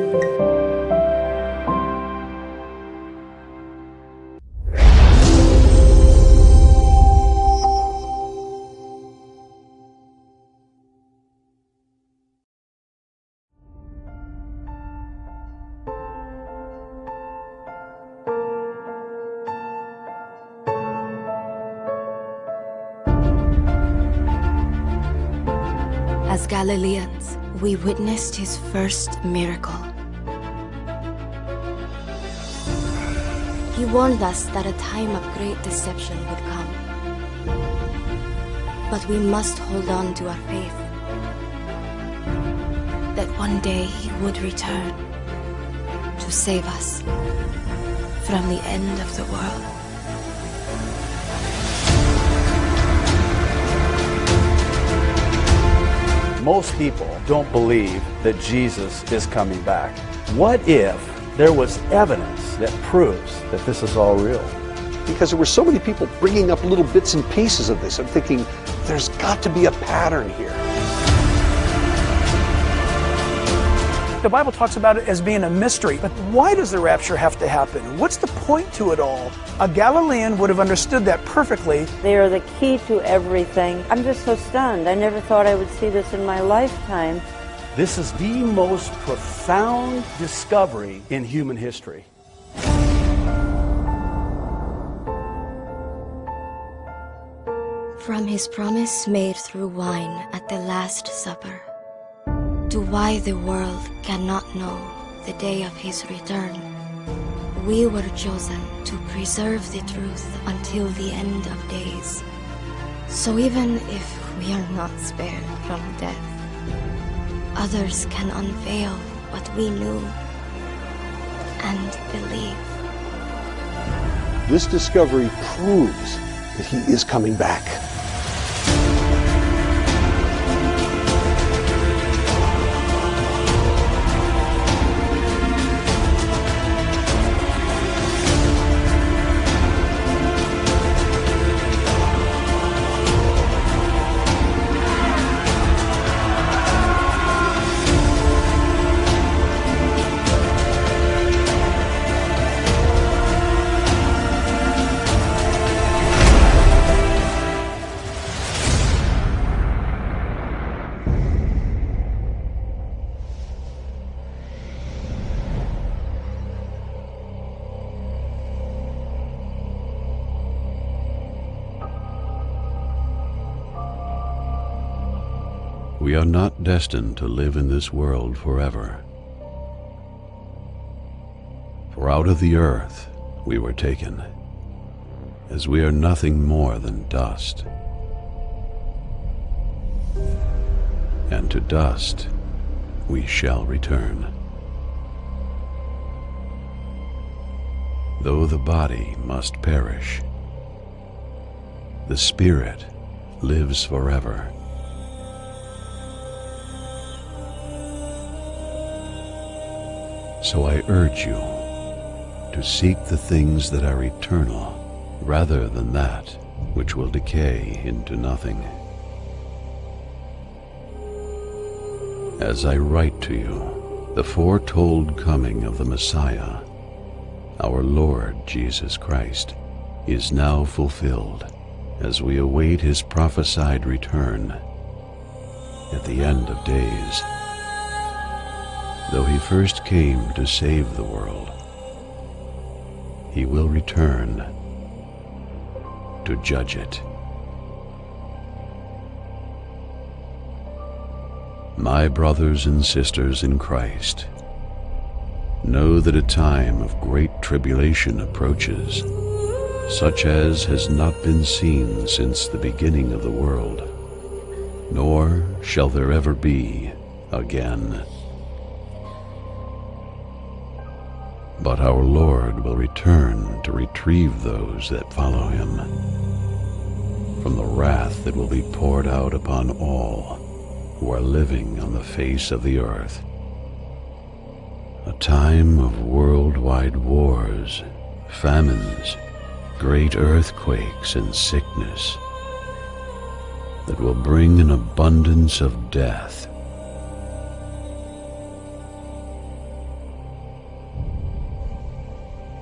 As Galileans, we witnessed his first miracle. He warned us that a time of great deception would come. But we must hold on to our faith, that one day he would return to save us from the end of the world. Most people don't believe that Jesus is coming back. What if there was evidence that proves that this is all real? Because there were so many people bringing up little bits and pieces of this. I'm thinking, there's got to be a pattern here. The Bible talks about it as being a mystery, but why does the rapture have to happen? What's the point to it all? A Galilean would have understood that perfectly. They are the key to everything. I'm just so stunned. I never thought I would see this in my lifetime. This is the most profound discovery in human history. From his promise made through wine at the Last Supper, to why the world cannot know the day of his return, we were chosen to preserve the truth until the end of days. So even if we are not spared from death, others can unveil what we knew and believe. This discovery proves that he is coming back. We are not destined to live in this world forever. For out of the earth we were taken, as we are nothing more than dust. And to dust we shall return. Though the body must perish, the spirit lives forever. So I urge you to seek the things that are eternal rather than that which will decay into nothing. As I write to you, the foretold coming of the Messiah, our Lord Jesus Christ, is now fulfilled as we await his prophesied return at the end of days. Though he first came to save the world, he will return to judge it. My brothers and sisters in Christ, know that a time of great tribulation approaches, such as has not been seen since the beginning of the world, nor shall there ever be again. But our Lord will return to retrieve those that follow him from the wrath that will be poured out upon all who are living on the face of the earth. A time of worldwide wars, famines, great earthquakes and sickness that will bring an abundance of death.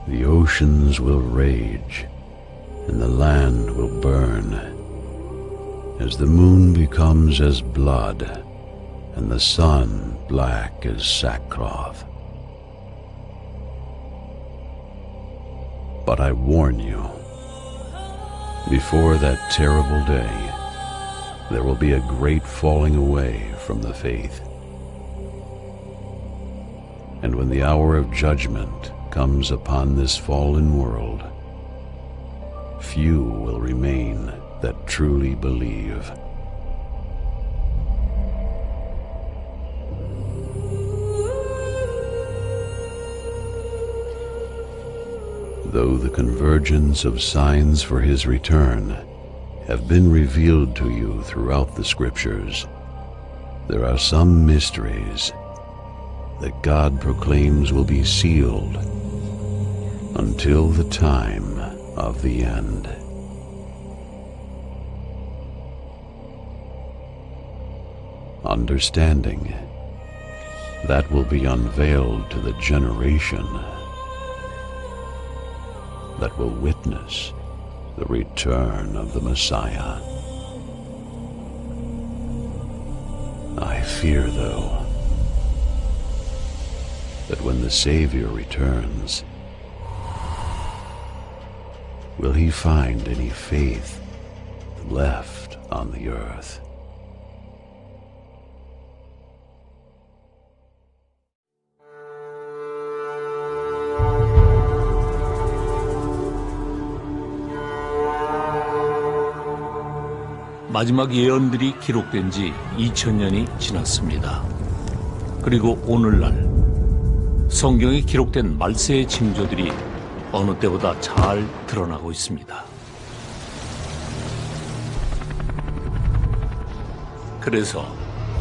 The oceans will rage, and the land will burn, as the moon becomes as blood, and the sun black as sackcloth. But I warn you, before that terrible day, there will be a great falling away from the faith. And when the hour of judgment comes upon this fallen world, few will remain that truly believe. Though the convergence of signs for his return have been revealed to you throughout the Scriptures, there are some mysteries that God proclaims will be sealed until the time of the end. Understanding that will be unveiled to the generation that will witness the return of the Messiah. I fear, though, that when the Savior returns, will he find any faith left on the earth? 마지막 예언들이 기록된 지 2000년이 지났습니다. 그리고 오늘날 성경에 기록된 말세의 징조들이 어느 때보다 잘 드러나고 있습니다. 그래서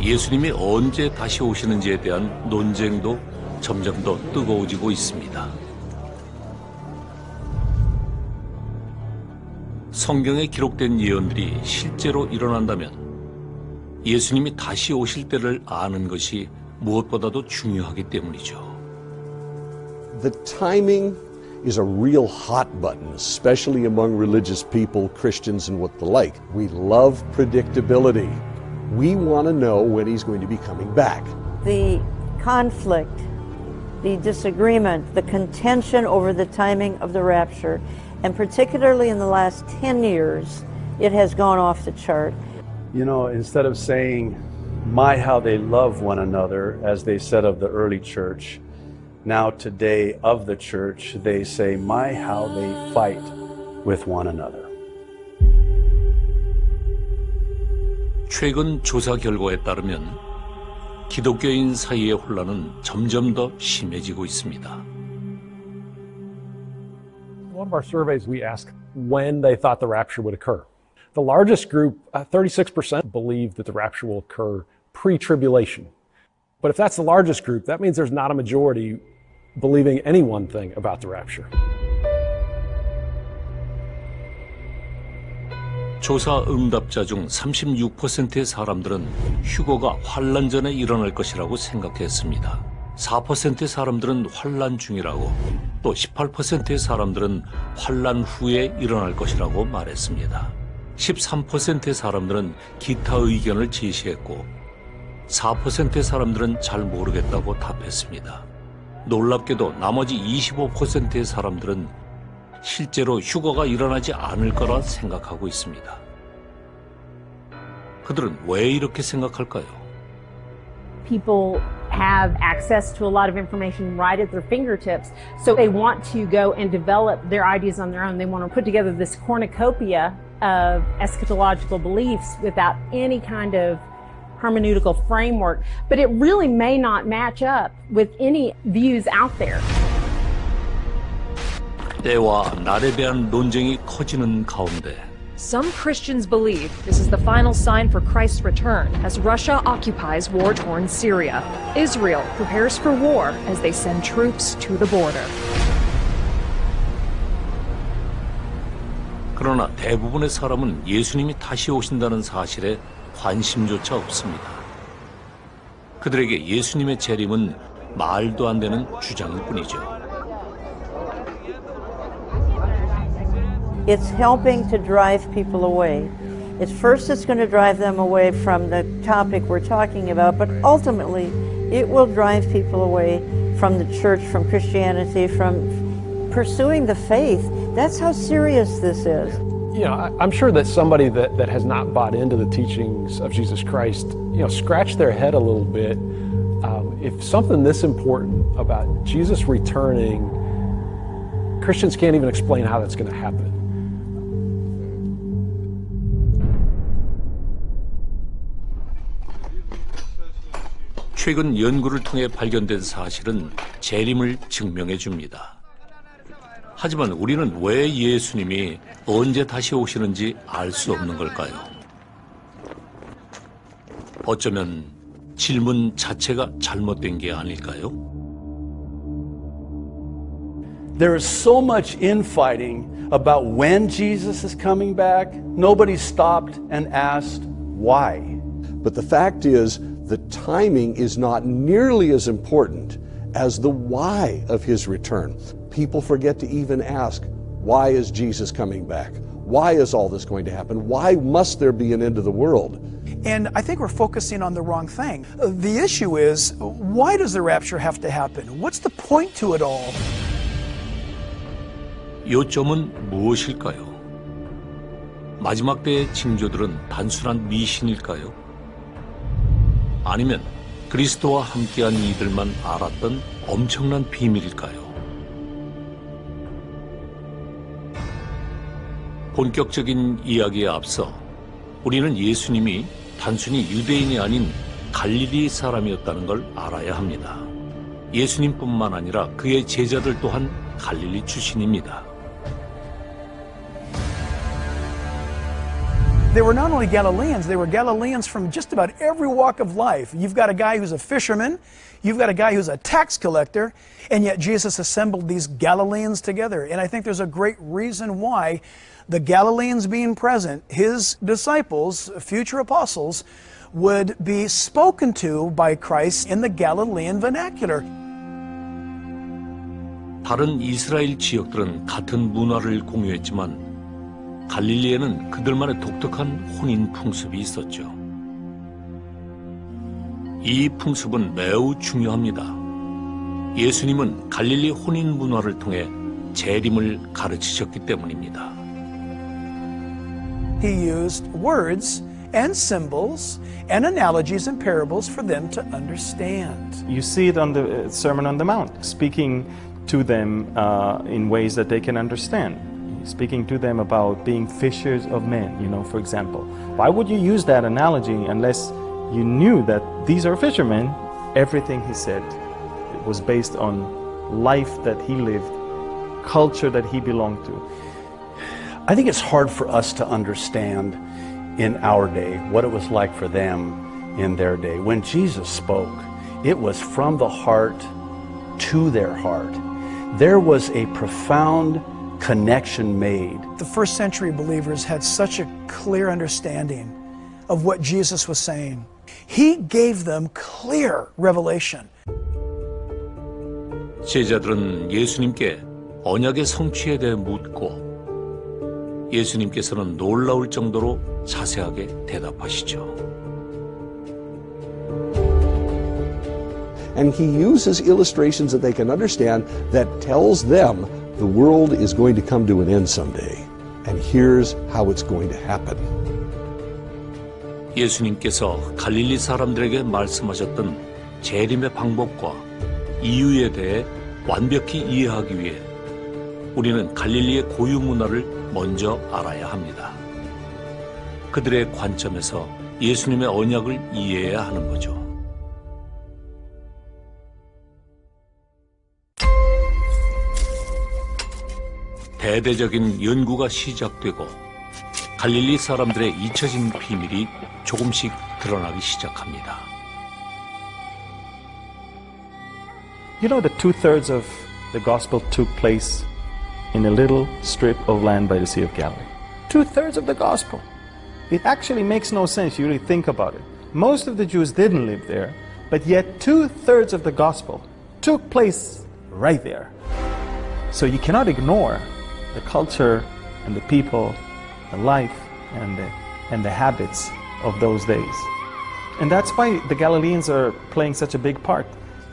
예수님이 언제 다시 오시는지에 대한 논쟁도 점점 더 뜨거워지고 있습니다. 성경에 기록된 예언들이 실제로 일어난다면 예수님이 다시 오실 때를 아는 것이 무엇보다도 중요하기 때문이죠. The timing is a real hot button, especially among religious people, Christians and what the like. We love predictability. We want to know when he's going to be coming back. The conflict, the disagreement, the contention over the timing of the rapture, and particularly in the last 10 years, it has gone off the chart. You know, instead of saying, my, how they love one another, as they said of the early church, now today of the church, they say, my, how they fight with one another. 최근 조사 결과에 따르면 기독교인 사이의 혼란은 점점 더 심해지고 있습니다. One of our surveys, we asked when they thought the rapture would occur. The largest group, 36%, believe that the rapture will occur pre-tribulation. But if that's the largest group, that means there's not a majority believing any one thing about the rapture. 조사 응답자 중 36%의 사람들은 휴거가 환란 전에 일어날 것이라고 생각했습니다. 4%의 사람들은 환란 중이라고, 또 18%의 사람들은 환란 후에 일어날 것이라고 말했습니다. 13%의 사람들은 기타 의견을 제시했고 4%의 사람들은 잘 모르겠다고 답했습니다. 놀랍게도 나머지 25%의 사람들은 실제로 휴거가 일어나지 않을 거라 생각하고 있습니다. 그들은 왜 이렇게 생각할까요? People have access to a lot of information right at their fingertips, so they want to go and develop their ideas on their own. They want to put together this cornucopia of eschatological beliefs without any kind of hermeneutical framework, but it really may not match up with any views out there. 때와 날에 대한 논쟁이 커지는 가운데 Some Christians believe this is the final sign for Christ's return as Russia occupies war-torn Syria. Israel prepares for war as they send troops to the border. 그러나 대부분의 사람은 예수님이 다시 오신다는 사실에 관심조차 없습니다. 그들에게 예수님의 재림은 말도 안 되는 주장일 뿐이죠. It's helping to drive people away. It's going to drive them away from the topic we're talking about, but ultimately it will drive people away from the church, from Christianity, from pursuing the faith. That's how serious this is. You know, I'm sure that somebody that has not bought into the teachings of Jesus Christ, you know, scratch their head a little bit. If something this important about Jesus returning, Christians can't even explain how that's going to happen. 최근 연구를 통해 발견된 사실은 재림을 증명해 줍니다. 하지만 우리는 왜 예수님이 언제 다시 오시는지 알 수 없는 걸까요? 어쩌면 질문 자체가 잘못된 게 아닐까요? There is so much infighting about when Jesus is coming back. Nobody stopped and asked why. But the fact is, the timing is not nearly as important as the why of his return. People forget to even ask, why is Jesus coming back? Why is all this going to happen? Why must there be an end to the world? And I think we're focusing on the wrong thing. The issue is, why does the rapture have to happen? What's the point to it all? 요점은 무엇일까요? 마지막 때의 징조들은 단순한 미신일까요? 아니면 그리스도와 함께한 이들만 알았던 엄청난 비밀일까요? 본격적인 이야기에 앞서 우리는 예수님이 단순히 유대인이 아닌 갈릴리 사람이었다는 걸 알아야 합니다. 예수님뿐만 아니라 그의 제자들 또한 갈릴리 출신입니다. They were not only Galileans, they were Galileans from just about every walk of life. You've got a guy who's a fisherman, you've got a guy who's a tax collector, and yet Jesus assembled these Galileans together. And I think there's a great reason why the Galileans being present, his disciples, future apostles, would be spoken to by Christ in the Galilean vernacular. 다른 이스라엘 지역들은 같은 문화를 공유했지만 갈릴리에는 그들만의 독특한 혼인 풍습이 있었죠. 이 풍습은 매우 중요합니다. 예수님은 갈릴리 혼인 문화를 통해 재림을 가르치셨기 때문입니다. He used words and symbols and analogies and parables for them to understand. You see it on the Sermon on the Mount, speaking to them in ways that they can understand. Speaking to them about being fishers of men, you know, for example. Why would you use that analogy unless you knew that these are fishermen? Everything he said was based on life that he lived, culture that he belonged to. I think it's hard for us to understand in our day what it was like for them in their day. When Jesus spoke, it was from the heart to their heart. There was a profound connection made. The first century believers had such a clear understanding of what Jesus was saying. He gave them clear revelation. 제자들은 예수님께 언약의 성취에 대해 묻고 예수님께서는 놀라울 정도로 자세하게 대답하시죠. And he uses illustrations that they can understand that tells them the world is going to come to an end someday. And here's how it's going to happen. 예수님께서 갈릴리 사람들에게 말씀하셨던 재림의 방법과 이유에 대해 완벽히 이해하기 위해 우리는 갈릴리의 고유 문화를 먼저 알아야 합니다. 그들의 관점에서 예수님의 언약을 이해해야 하는 거죠. 대대적인 연구가 시작되고 갈릴리 사람들의 잊혀진 비밀이 조금씩 드러나기 시작합니다. You know that 2/3 of the gospel took place in a little strip of land by the Sea of Galilee. 2/3 of the gospel. It actually makes no sense. You really think about it. Most of the Jews didn't live there, but yet 2/3 of the gospel took place right there. So you cannot ignore the culture and the people, the life, and the habits of those days. And that's why the Galileans are playing such a big part.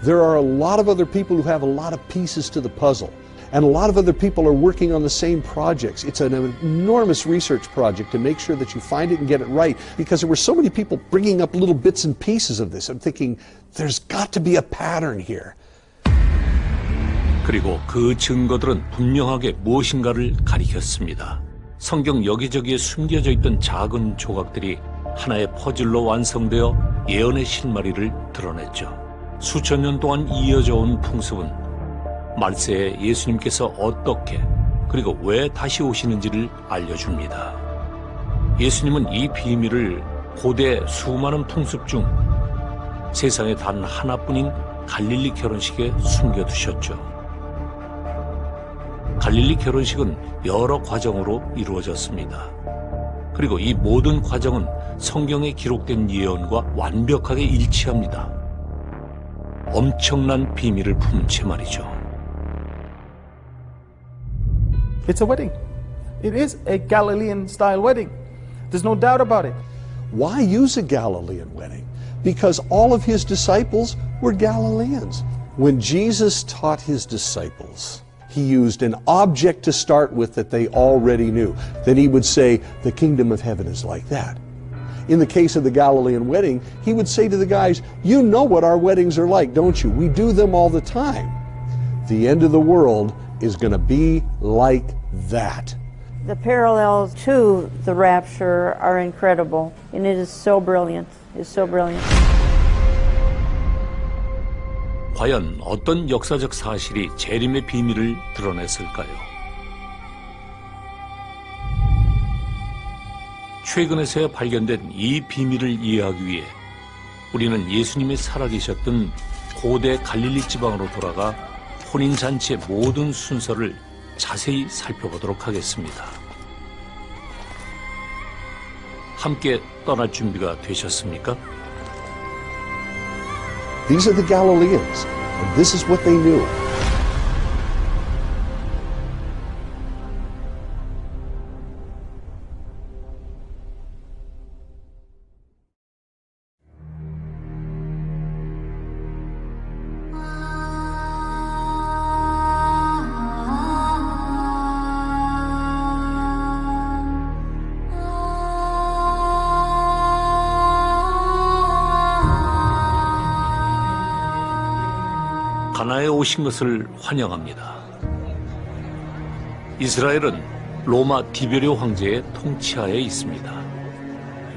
There are a lot of other people who have a lot of pieces to the puzzle, and a lot of other people are working on the same projects. It's an enormous research project to make sure that you find it and get it right, because there were so many people bringing up little bits and pieces of this. I'm thinking, there's got to be a pattern here. 그리고 그 증거들은 분명하게 무엇인가를 가리켰습니다. 성경 여기저기에 숨겨져 있던 작은 조각들이 하나의 퍼즐로 완성되어 예언의 실마리를 드러냈죠. 수천 년 동안 이어져 온 풍습은 말세에 예수님께서 어떻게 그리고 왜 다시 오시는지를 알려줍니다. 예수님은 이 비밀을 고대 수많은 풍습 중 세상에 단 하나뿐인 갈릴리 결혼식에 숨겨두셨죠. 갈릴리 결혼식은 여러 과정으로 이루어졌습니다. 그리고 이 모든 과정은 성경에 기록된 예언과 완벽하게 일치합니다. 엄청난 비밀을 품은 채 말이죠. It's a wedding. It is a Galilean-style wedding. There's no doubt about it. Why use a Galilean wedding? Because all of his disciples were Galileans. When Jesus taught his disciples, he used an object to start with that they already knew. Then he would say, the kingdom of heaven is like that. In the case of the Galilean wedding, he would say to the guys, you know what our weddings are like, don't you? We do them all the time. The end of the world is going to be like that. The parallels to the rapture are incredible, and it is so brilliant. It's so brilliant. 과연 어떤 역사적 사실이 재림의 비밀을 드러냈을까요? 최근에서야 발견된 이 비밀을 이해하기 위해 우리는 예수님이 살아계셨던 고대 갈릴리 지방으로 돌아가 혼인잔치의 모든 순서를 자세히 살펴보도록 하겠습니다. 함께 떠날 준비가 되셨습니까? These are the Galileans, and this is what they knew. 가나에 오신 것을 환영합니다. 이스라엘은 로마 디베료 황제의 통치하에 있습니다.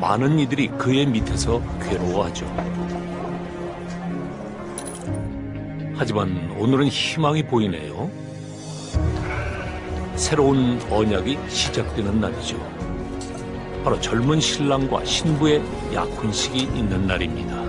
많은 이들이 그의 밑에서 괴로워하죠. 하지만 오늘은 희망이 보이네요. 새로운 언약이 시작되는 날이죠. 바로 젊은 신랑과 신부의 약혼식이 있는 날입니다.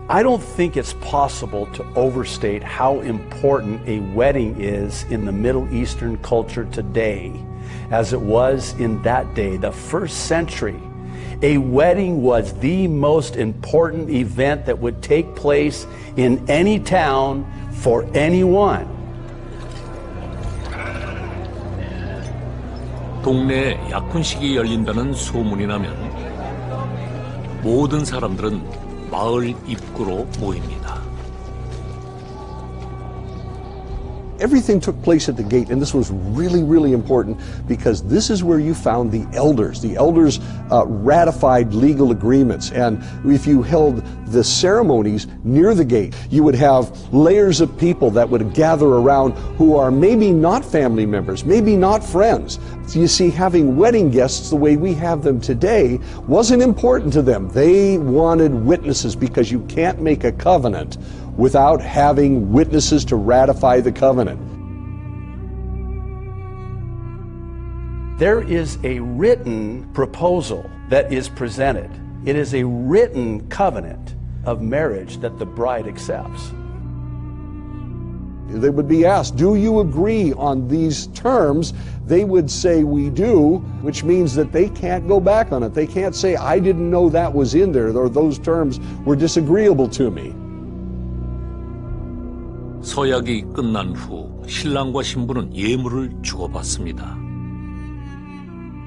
I don't think it's possible to overstate how important a wedding is in the Middle Eastern culture today, as it was in that day, the first century. A wedding was the most important event that would take place in any town for anyone. 동네에 약혼식이 열린다는 소문이 나면 모든 사람들은 마을 입구로 모입니다. Everything took place at the gate, and this was really, really important because this is where you found the elders. The elders ratified legal agreements, and if you held the ceremonies near the gate, you would have layers of people that would gather around who are maybe not family members, maybe not friends. So you see, having wedding guests the way we have them today wasn't important to them. They wanted witnesses because you can't make a covenant without having witnesses to ratify the covenant. There is a written proposal that is presented. It is a written covenant of marriage that the bride accepts. They would be asked, do you agree on these terms? They would say, we do, which means that they can't go back on it. They can't say, I didn't know that was in there, or those terms were disagreeable to me. 서약이 끝난 후 신랑과 신부는 예물을 주고받습니다.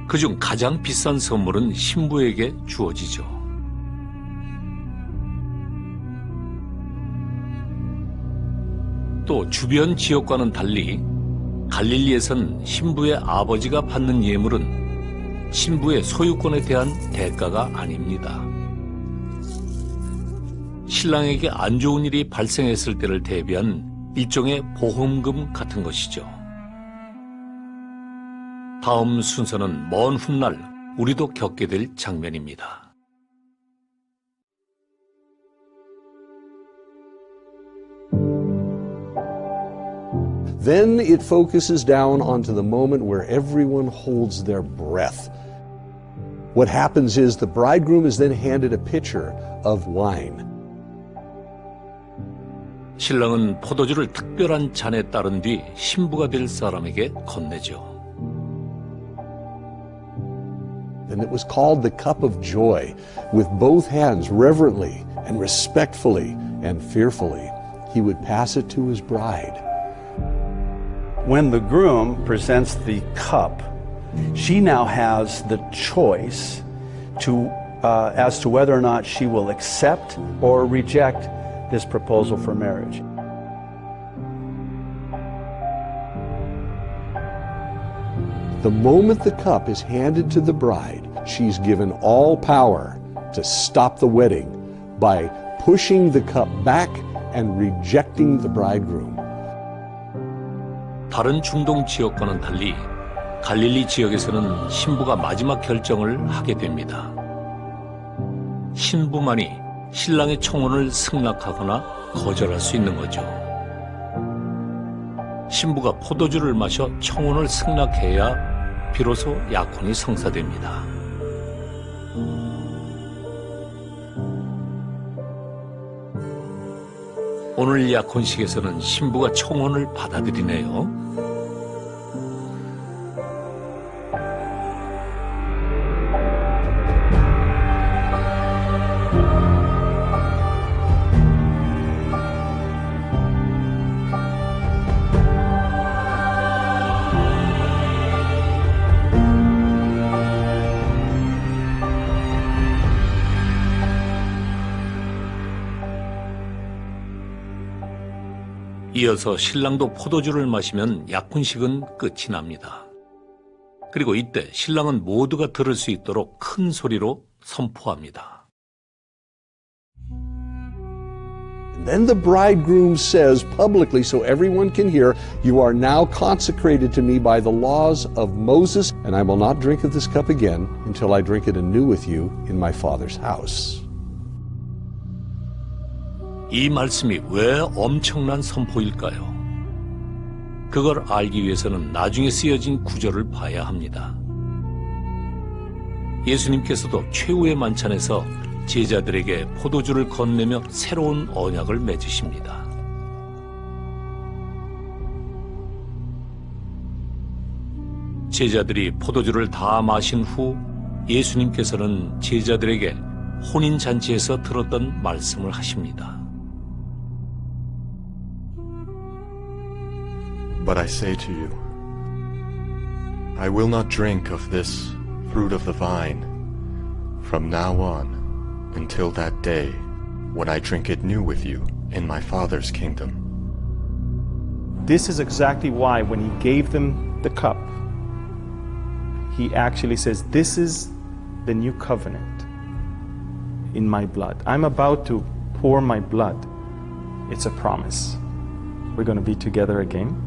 그중 가장 비싼 선물은 신부에게 주어지죠. 또 주변 지역과는 달리 갈릴리에선 신부의 아버지가 받는 예물은 신부의 소유권에 대한 대가가 아닙니다. 신랑에게 안 좋은 일이 발생했을 때를 대비한 일종의 보험금 같은 것이죠. 다음 순서는 먼 훗날 우리도 겪게 될 장면입니다. Then it focuses down onto the moment where everyone holds their breath. What happens is the bridegroom is then handed a pitcher of wine. 신랑은 포도주를 특별한 잔에 따른 뒤 신부가 될 사람에게 건네죠. And it was called the cup of joy. With both hands, reverently and respectfully and fearfully, he would pass it to his bride. When the groom presents the cup, she now has the choice as to whether or not she will accept or reject this proposal for marriage. The moment the cup is handed to the bride, she's given all power to stop the wedding by pushing the cup back and rejecting the bridegroom. 다른 중동 지역과는 달리 갈릴리 지역에서는 신부가 마지막 결정을 하게 됩니다. 신부만이 신랑의 청혼을 승낙하거나 거절할 수 있는 거죠. 신부가 포도주를 마셔 청혼을 승낙해야 비로소 약혼이 성사됩니다. 오늘 약혼식에서는 신부가 청혼을 받아들이네요. 이어서 신랑도 포도주를 마시면 약혼식은 끝이 납니다. 그리고 이때 신랑은 모두가 들을 수 있도록 큰 소리로 선포합니다. And then the bridegroom says publicly, so everyone can hear, you are now consecrated to me by the laws of Moses, and I will not drink of this cup again until I drink it anew with you in my Father's house. 이 말씀이 왜 엄청난 선포일까요? 그걸 알기 위해서는 나중에 쓰여진 구절을 봐야 합니다. 예수님께서도 최후의 만찬에서 제자들에게 포도주를 건네며 새로운 언약을 맺으십니다. 제자들이 포도주를 다 마신 후 예수님께서는 제자들에게 혼인잔치에서 들었던 말씀을 하십니다. But I say to you, I will not drink of this fruit of the vine from now on until that day when I drink it new with you in my Father's kingdom. This is exactly why when he gave them the cup, he actually says, this is the new covenant in my blood. I'm about to pour my blood. It's a promise. We're going to be together again.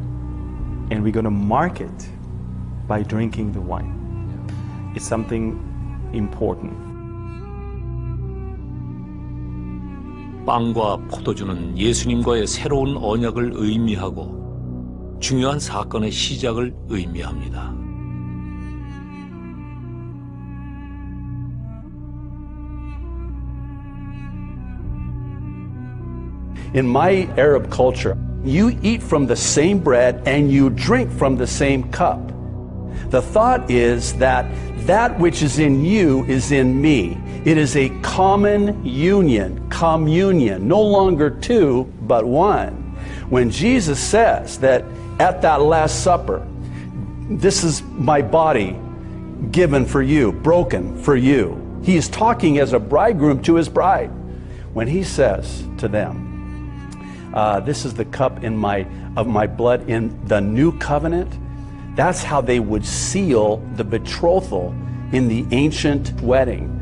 And we're going to mark it by drinking the wine. It's something important. 빵과 포도주는 예수님과의 새로운 언약을 의미하고 중요한 사건의 시작을 의미합니다. In my Arab culture, you eat from the same bread and you drink from the same cup. The thought is that that which is in you is in me. It is a common union, communion, no longer two, but one. When Jesus says that at that Last Supper, this is my body given for you, broken for you. He is talking as a bridegroom to his bride. When he says to them, this is the cup of my blood in the new covenant, that's how they would seal the betrothal in the ancient wedding.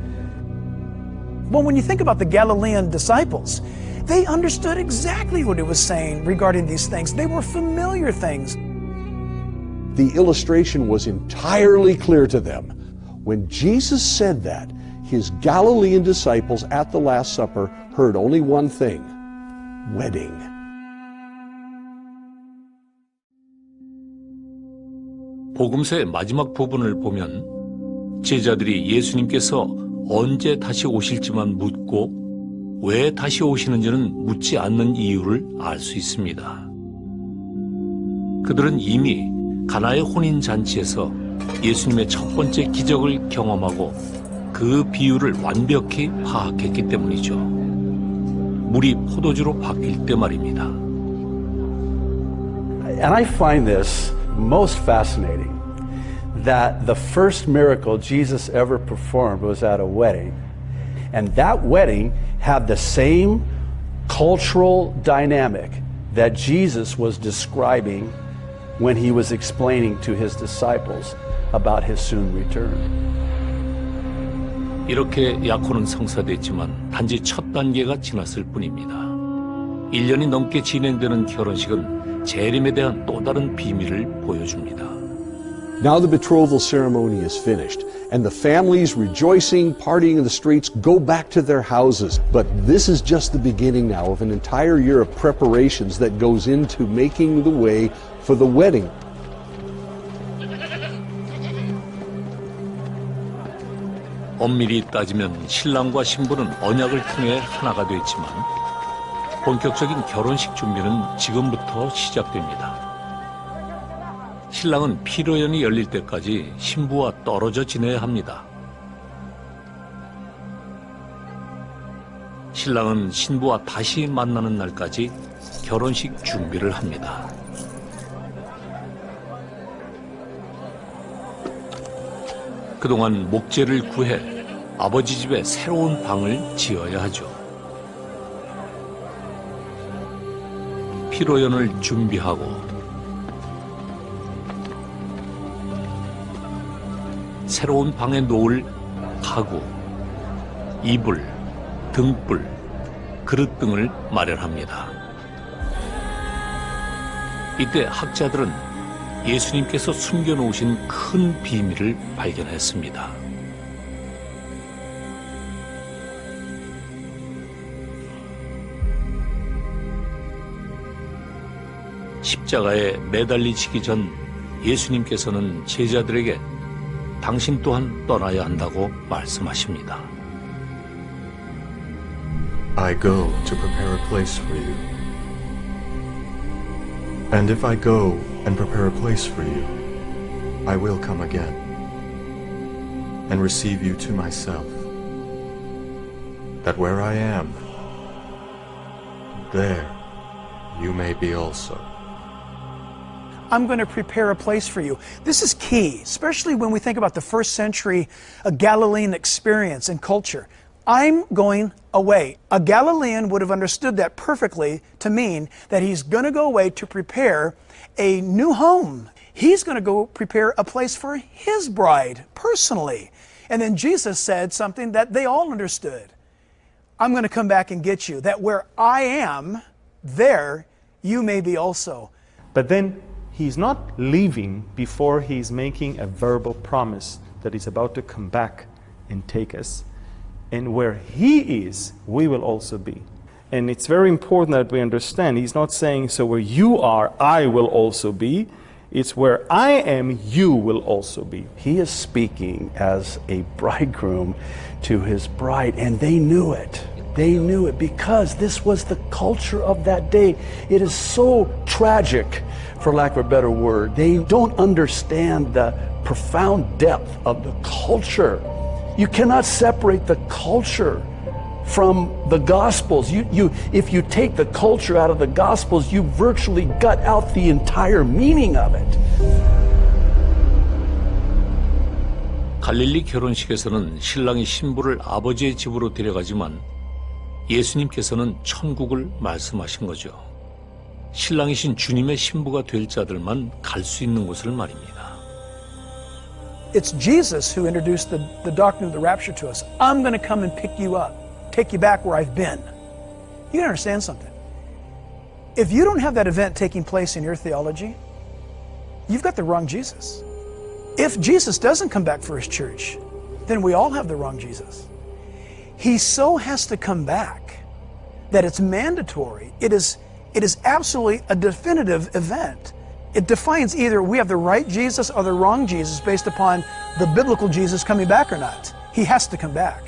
Well, when you think about the Galilean disciples, they understood exactly what it was saying regarding these things. They were familiar things. The illustration was entirely clear to them. When Jesus said that, his Galilean disciples at the Last Supper heard only one thing: wedding. 복음서의 마지막 부분을 보면 제자들이 예수님께서 언제 다시 오실지만 묻고 왜 다시 오시는지는 묻지 않는 이유를 알 수 있습니다. 그들은 이미 가나의 혼인 잔치에서 예수님의 첫 번째 기적을 경험하고 그 비유를 완벽히 파악했기 때문이죠. 물이 포도주로 바뀔 때 말입니다. And I find this most fascinating, that the first miracle Jesus ever performed was at a wedding. And that wedding had the same cultural dynamic that Jesus was describing when he was explaining to his disciples about his soon return. 이렇게 약혼은 성사됐지만 단지 첫 단계가 지났을 뿐입니다. 1년이 넘게 진행되는 결혼식은 재림에 대한 또 다른 비밀을 보여줍니다. Now the betrothal ceremony is finished, and the families rejoicing, partying in the streets go back to their houses. But this is just the beginning now of an entire year of preparations that goes into making the way for the wedding. 엄밀히 따지면 신랑과 신부는 언약을 통해 하나가 됐지만 본격적인 결혼식 준비는 지금부터 시작됩니다. 신랑은 피로연이 열릴 때까지 신부와 떨어져 지내야 합니다. 신랑은 신부와 다시 만나는 날까지 결혼식 준비를 합니다. 그동안 목재를 구해 아버지 집에 새로운 방을 지어야 하죠. 피로연을 준비하고 새로운 방에 놓을 가구, 이불, 등불, 그릇 등을 마련합니다. 이때 학자들은 예수님께서 숨겨놓으신 큰 비밀을 발견했습니다. 십자가에 매달리시기 전 예수님께서는 제자들에게 당신 또한 떠나야 한다고 말씀하십니다. I go to prepare a place for you. And if I go and prepare a place for you, I will come again and receive you to myself, that where I am, there you may be also. I'm going to prepare a place for you. This is key, especially when we think about the first century Galilean experience and culture. I'm going away. A Galilean would have understood that perfectly to mean that he's going to go away to prepare a new home. He's going to go prepare a place for his bride personally. And then Jesus said something that they all understood. I'm going to come back and get you, that where I am, there you may be also. But then he's not leaving before he's making a verbal promise that he's about to come back and take us. And where he is, we will also be. And it's very important that we understand, he's not saying, so where you are, I will also be. It's where I am, you will also be. He is speaking as a bridegroom to his bride, and they knew it. They knew it because this was the culture of that day. It is so tragic, for lack of a better word. They don't understand the profound depth of the culture. You cannot separate the culture from the Gospels. If you take the culture out of the Gospels, you virtually gut out the entire meaning of it. 갈릴리 결혼식에서는 신랑이 신부를 아버지의 집으로 데려가지만 예수님께서는 천국을 말씀하신 거죠. 신랑이신 주님의 신부가 될 자들만 갈 수 있는 곳을 말입니다. It's Jesus who introduced the doctrine of the rapture to us. I'm going to come and pick you up, take you back where I've been. You gotta understand something. If you don't have that event taking place in your theology, you've got the wrong Jesus. If Jesus doesn't come back for his church, then we all have the wrong Jesus. He so has to come back that it's mandatory. It is absolutely a definitive event. It defines either we have the right Jesus or the wrong Jesus based upon the biblical Jesus coming back or not. He has to come back.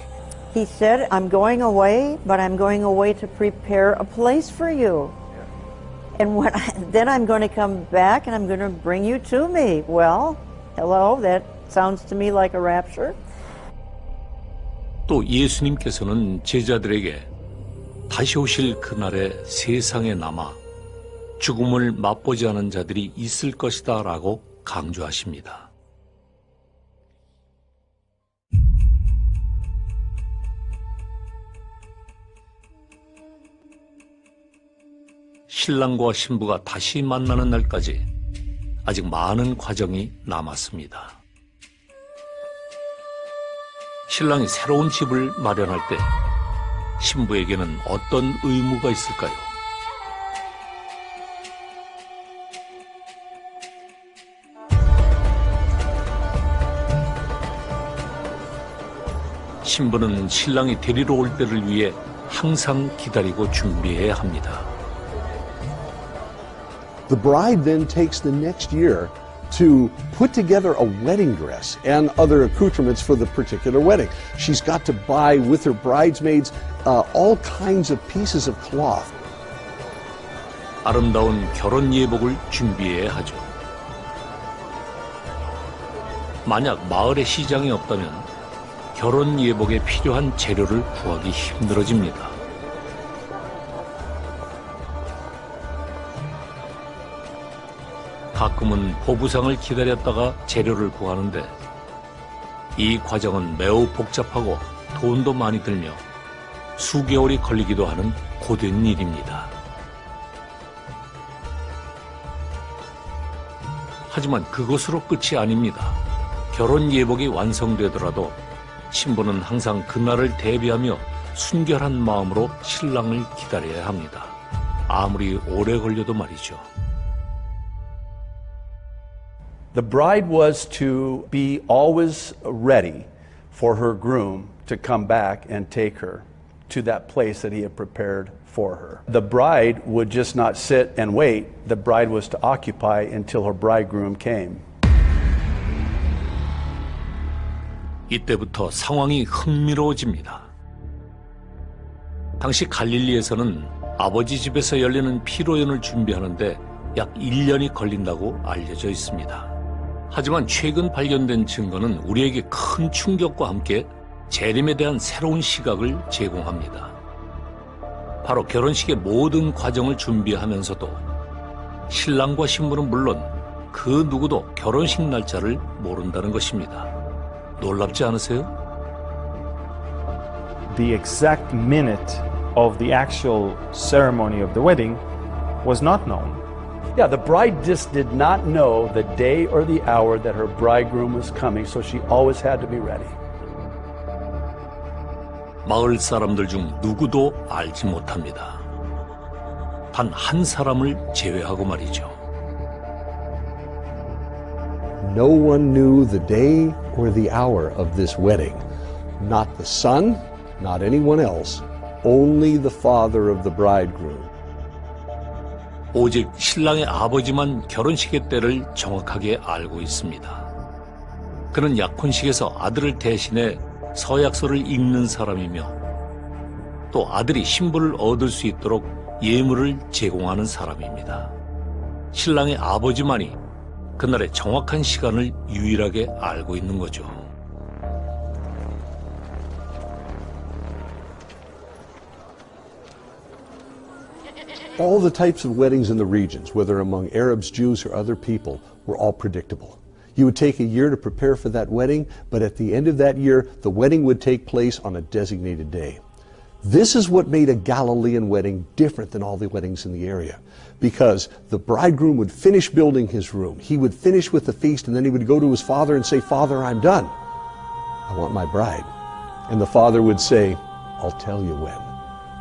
He said, I'm going away, but I'm going away to prepare a place for you. And then I'm going to come back and I'm going to bring you to me. Well, hello, that sounds to me like a rapture. 또 예수님께서는 제자들에게 다시 오실 그날에 세상에 남아 죽음을 맛보지 않은 자들이 있을 것이다 라고 강조하십니다. 신랑과 신부가 다시 만나는 날까지 아직 많은 과정이 남았습니다. 신랑이 새로운 집을 마련할 때 신부에게는 어떤 의무가 있을까요? 신부는 신랑이 데리러 올 때를 위해 항상 기다리고 준비해야 합니다. The bride then takes the next year to put together a wedding dress and other accoutrements for the particular wedding. She's got to buy with her bridesmaids all kinds of pieces of cloth. 아름다운 결혼 예복을 준비해야 하죠. 만약 마을에 시장이 없다면 결혼 예복에 필요한 재료를 구하기 힘들어집니다. 가끔은 보부상을 기다렸다가 재료를 구하는데 이 과정은 매우 복잡하고 돈도 많이 들며 수개월이 걸리기도 하는 고된 일입니다. 하지만 그것으로 끝이 아닙니다. 결혼 예복이 완성되더라도 신부는 항상 그날을 대비하며 순결한 마음으로 신랑을 기다려야 합니다. 아무리 오래 걸려도 말이죠. The bride was to be always ready for her groom to come back and take her to that place that he had prepared for her. The bride would just not sit and wait. The bride was to occupy until her bridegroom came. 이때부터 상황이 흥미로워집니다. 당시 갈릴리에서는 아버지 집에서 열리는 피로연을 준비하는데 약 1년이 걸린다고 알려져 있습니다. 하지만 최근 발견된 증거는 우리에게 큰 충격과 함께 재림에 대한 새로운 시각을 제공합니다. 바로 결혼식의 모든 과정을 준비하면서도 신랑과 신부는 물론 그 누구도 결혼식 날짜를 모른다는 것입니다. 놀랍지 않으세요? The exact minute of the actual ceremony of the wedding was not known. Yeah, the bride just did not know the day or the hour that her bridegroom was coming, so she always had to be ready. 마을 사람들 중 누구도 알지 못합니다. 단 한 사람을 제외하고 말이죠. No one knew the day or the hour of this wedding. Not the son, not anyone else. Only the father of the bridegroom. 오직 신랑의 아버지만 결혼식의 때를 정확하게 알고 있습니다. 그는 약혼식에서 아들을 대신해 서약서를 읽는 사람이며 또 아들이 신부를 얻을 수 있도록 예물을 제공하는 사람입니다. 신랑의 아버지만이 그날의 정확한 시간을 유일하게 알고 있는 거죠. All the types of weddings in the regions, whether among Arabs, Jews, or other people, were all predictable. You would take a year to prepare for that wedding, but at the end of that year, the wedding would take place on a designated day. This is what made a Galilean wedding different than all the weddings in the area, because the bridegroom would finish building his room. He would finish with the feast, and then he would go to his father and say, "Father, I'm done. I want my bride." And the father would say, "I'll tell you when."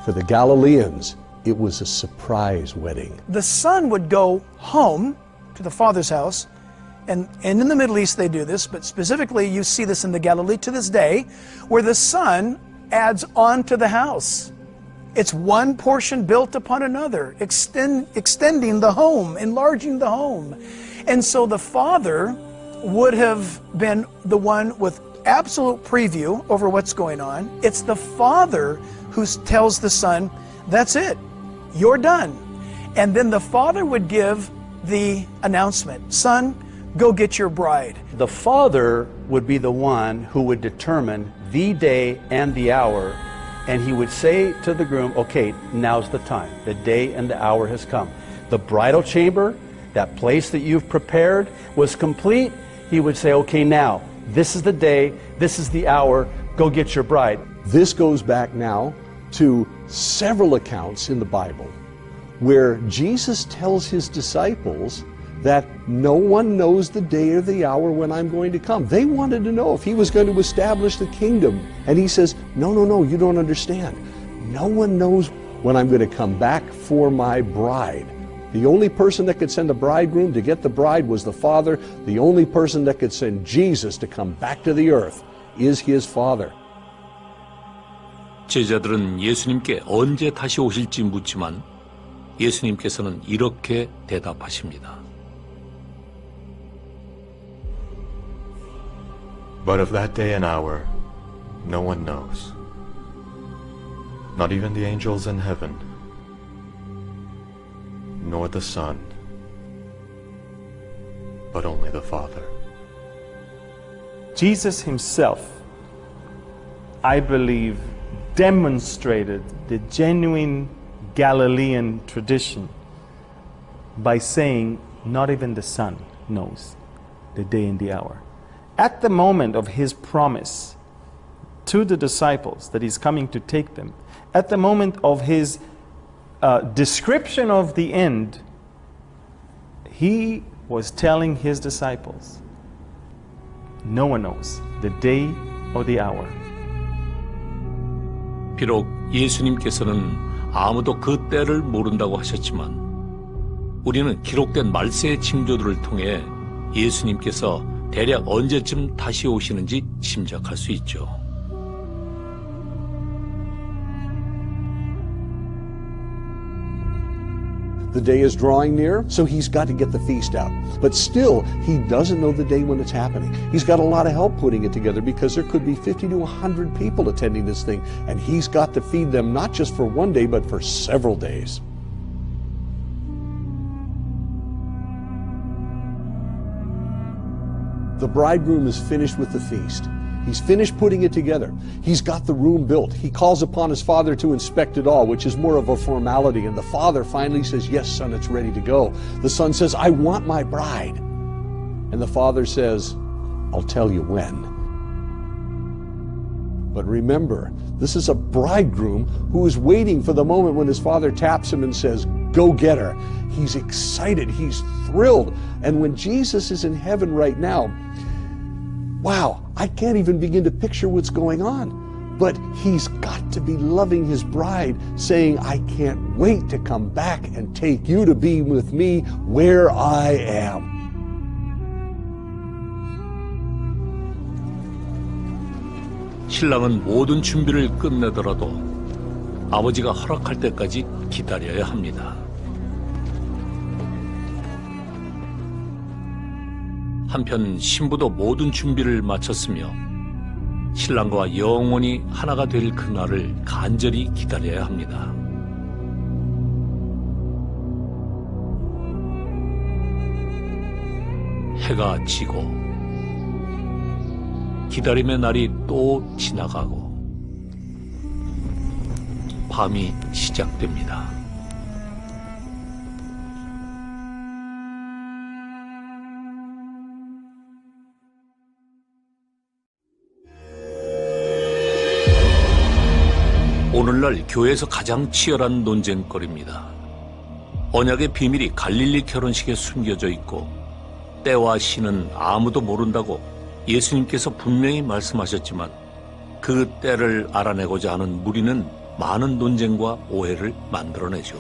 For the Galileans, it was a surprise wedding. The son would go home to the father's house, and in the Middle East they do this, but specifically you see this in the Galilee to this day, where the son adds on to the house. It's one portion built upon another, extending the home, enlarging the home. And so the father would have been the one with absolute preview over what's going on. It's the father who tells the son, "That's it, you're done." And then the father would give the announcement, "Son, go get your bride." The father would be the one who would determine the day and the hour, and he would say to the groom, "Okay, now's the time. The day and the hour has come. The bridal chamber, that place that you've prepared, was complete." He would say, "Okay, now, this is the day, this is the hour, go get your bride." This goes back now to several accounts in the Bible where Jesus tells his disciples that no one knows the day or the hour when I'm going to come. They wanted to know if he was going to establish the kingdom. And he says, no, you don't understand. No one knows when I'm going to come back for my bride. The only person that could send the bridegroom to get the bride was the Father. The only person that could send Jesus to come back to the earth is his Father. 제자들은 예수님께 언제 다시 오실지 묻지만 예수님께서는 이렇게 대답하십니다. But of that day and hour, no one knows. Not even the angels in heaven, nor the Son, but only the Father. Jesus himself, I believe, demonstrated the genuine Galilean tradition by saying, not even the Son knows the day and the hour. At the moment of his promise to the disciples that he's coming to take them, at the moment of his description of the end, he was telling his disciples, no one knows the day or the hour. 비록 예수님께서는 아무도 그 때를 모른다고 하셨지만 우리는 기록된 말세의 징조들을 통해 예수님께서 대략 언제쯤 다시 오시는지 짐작할 수 있죠. The day is drawing near, so he's got to get the feast out. But still, he doesn't know the day when it's happening. He's got a lot of help putting it together because there could be 50 to 100 people attending this thing, and he's got to feed them not just for one day, but for several days. The bridegroom is finished with the feast. He's finished putting it together. He's got the room built. He calls upon his father to inspect it all, which is more of a formality. And the father finally says, yes, son, it's ready to go. The son says, I want my bride. And the father says, I'll tell you when. But remember, this is a bridegroom who is waiting for the moment when his father taps him and says, go get her. He's excited. He's thrilled. And when Jesus is in heaven right now, wow, I can't even begin to picture what's going on. But he's got to be loving his bride, saying, I can't wait to come back and take you to be with me where I am. 신랑은 모든 준비를 끝내더라도 아버지가 허락할 때까지 기다려야 합니다. 한편 신부도 모든 준비를 마쳤으며 신랑과 영원히 하나가 될 그날을 간절히 기다려야 합니다. 해가 지고 기다림의 날이 또 지나가고 밤이 시작됩니다. 오늘날 교회에서 가장 치열한 논쟁거리입니다. 언약의 비밀이 갈릴리 결혼식에 숨겨져 있고 때와 시는 아무도 모른다고 예수님께서 분명히 말씀하셨지만 그 때를 알아내고자 하는 무리는 많은 논쟁과 오해를 만들어내죠.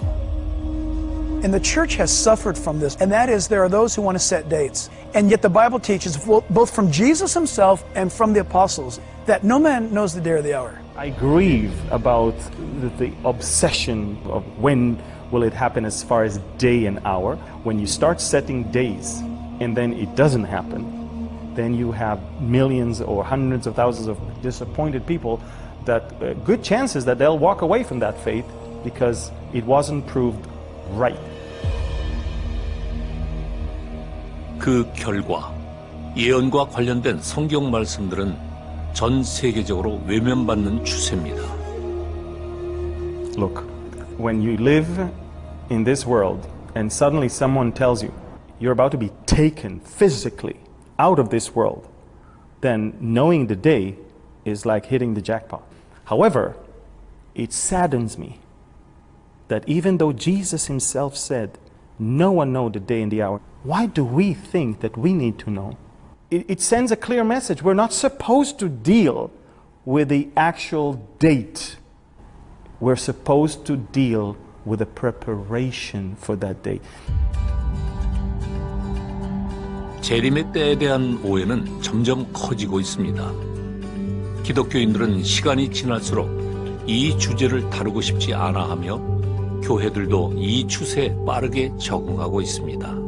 And the church has suffered from this, and that is there are those who want to set dates. And yet the Bible teaches, both from Jesus himself and from the apostles, that no man knows the day or the hour. I grieve about the obsession of when will it happen as far as day and hour. When you start setting days and then it doesn't happen, then you have millions or hundreds of thousands of disappointed people that good chances that they'll walk away from that faith because it wasn't proved right. 그 결과 예언과 관련된 성경 말씀들은 전 세계적으로 외면받는 추세입니다. Look, when you live in this world and suddenly someone tells you you're about to be taken physically out of this world, then knowing the day is like hitting the jackpot. However, it saddens me that even though Jesus himself said, no one knows the day and the hour, why do we think that we need to know? It sends a clear message. We're not supposed to deal with the actual date. We're supposed to deal with the preparation for that day. 재림의 때에 대한 오해는 점점 커지고 있습니다. 기독교인들은 시간이 지날수록 이 주제를 다루고 싶지 않아 하며 교회들도 이 추세에 빠르게 적응하고 있습니다.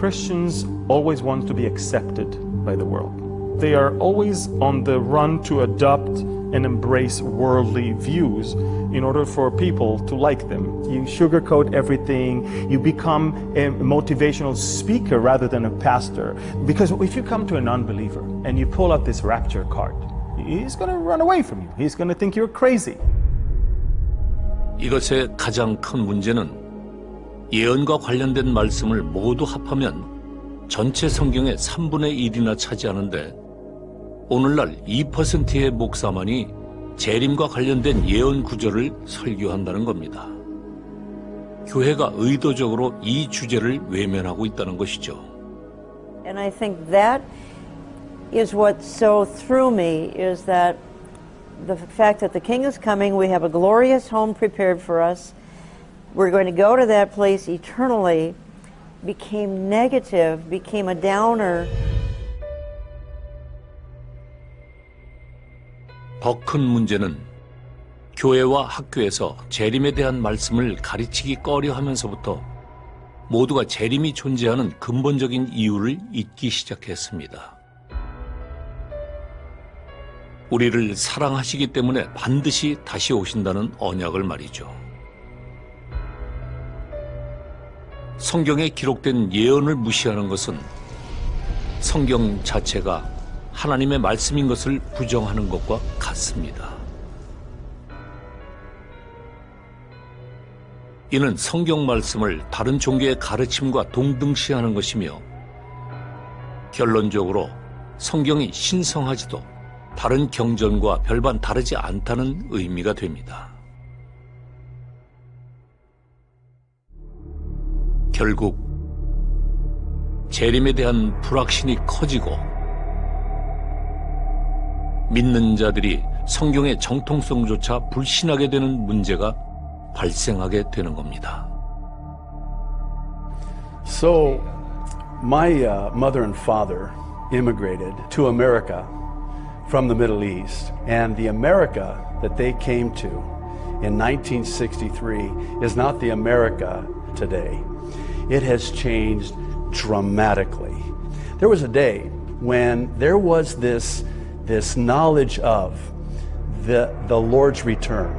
Christians always want to be accepted by the world. They are always on the run to adopt and embrace worldly views in order for people to like them. You sugarcoat everything, you become a motivational speaker rather than a pastor. Because if you come to an unbeliever and you pull out this rapture card, he's going to run away from you. He's going to think you're crazy. 이것의 가장 큰 문제는 예언과 관련된 말씀을 모두 합하면 전체 성경의 3분의 1이나 차지하는데 오늘날 2%의 목사만이 재림과 관련된 예언 구절을 설교한다는 겁니다. 교회가 의도적으로 이 주제를 외면하고 있다는 것이죠. And I think that is what so threw me is that the fact that the King is coming, we have a glorious home prepared for us. We're going to go to that place eternally, became negative, became a downer. 더 큰 문제는 교회와 학교에서 재림에 대한 말씀을 가르치기 꺼려 하면서부터 모두가 재림이 존재하는 근본적인 이유를 잊기 시작했습니다. 우리를 사랑하시기 때문에 반드시 다시 오신다는 언약을 말이죠. 성경에 기록된 예언을 무시하는 것은 성경 자체가 하나님의 말씀인 것을 부정하는 것과 같습니다. 이는 성경 말씀을 다른 종교의 가르침과 동등시하는 것이며 결론적으로 성경이 신성하지도 다른 경전과 별반 다르지 않다는 의미가 됩니다. 결국 재림에 대한 불확신이 커지고 믿는 자들이 성경의 정통성조차 불신하게 되는 문제가 발생하게 되는 겁니다. So, my mother and father immigrated to America from the Middle East, and the America that they came to in 1963 is not the America today. It has changed dramatically. There was a day when there was this knowledge of the Lord's return.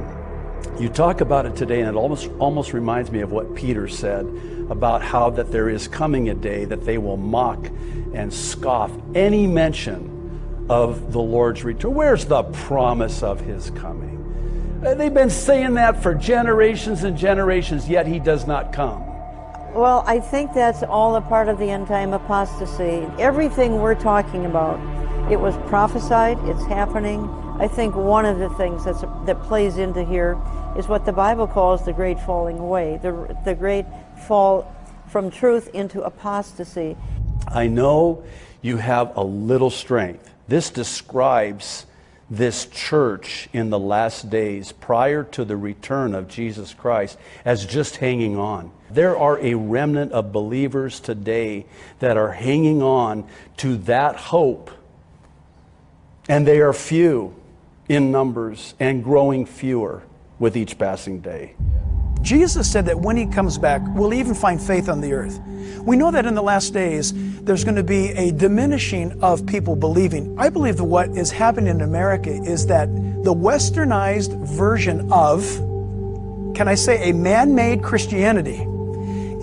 You talk about it today, and it almost reminds me of what Peter said about how that there is coming a day that they will mock and scoff any mention of the Lord's return. Where's the promise of his coming? They've been saying that for generations and generations, yet he does not come. Well, I think that's all a part of the end time apostasy. Everything we're talking about, it was prophesied, it's happening. I think one of the things that plays into here is what the Bible calls the great falling away, the great fall from truth into apostasy. I know you have a little strength. This describes this church in the last days prior to the return of Jesus Christ as just hanging on. There are a remnant of believers today that are hanging on to that hope, and they are few in numbers and growing fewer with each passing day. Jesus said that when he comes back, we'll even find faith on the earth. We know that in the last days, there's going to be a diminishing of people believing. I believe that what is happening in America is that the westernized version of, can I say, a man-made Christianity